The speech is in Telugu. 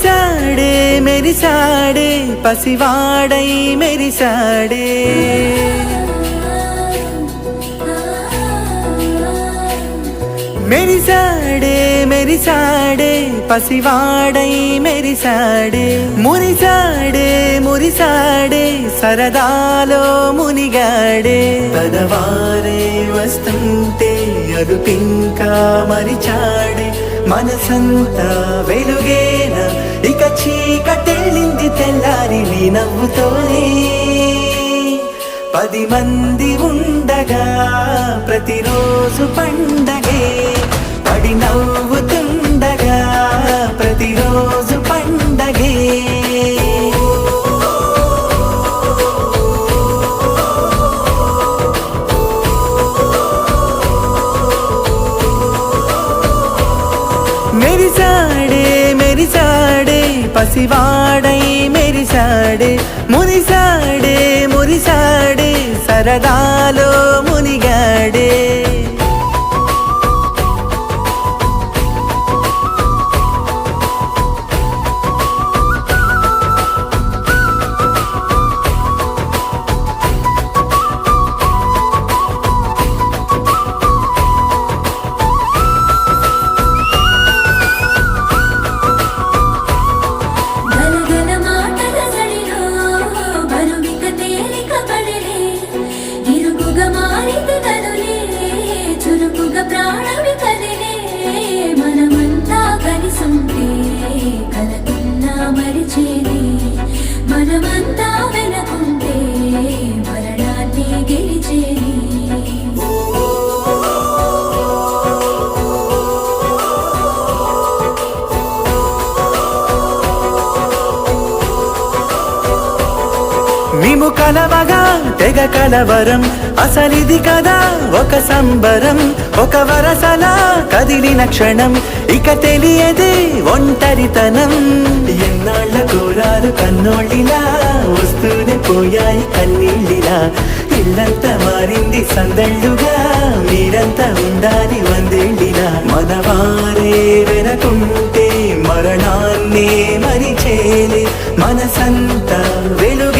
మురిసాడే మెరిసాడే పసివాడై మెరిసాడే మెరిసాడే మెరిసాడే పసివాడై మెరిసాడే మురిసాడే మురిసాడే సరదాలో మునిగాడే పదవారే వస్తుంటే అదుపింకా మరిచాడే మనసంతా వెలుగేన ఇక చీకటెళ్ళింది తెల్లారి నీ నవ్వుతోనే 10 మంది ఉండగా ప్రతిరోజు పండగే పడి నవ్వుతుండగా ప్రతిరోజు పండగే మెరిసాడే మెరిసాడే పసివాడై మెరిసాడే మురిసాడే మురిసాడే సరదాలో మునిగాడే మనమంతా వెనకుంటే మరణాన్ని గెలిచేది మేము కలవగా తెగ కలవరం అసలిది కదా ఒక సంబరం ఒక వరసలా కదిలిన క్షణం ఇక తెలియదే ఒంటరితనం ఎన్నాళ్ళ కోరాలు కన్నోళ్ళిలా వస్తూనే పోయాయి కన్నీళ్ళిలా ఇల్లంతా మారింది సందళ్ళుగా మీరంతా ఉండాలి వందేళ్ళిలా మనవారే వెనకుంటే మరణాన్నే మరిచేలే మనసంతా వెలుగు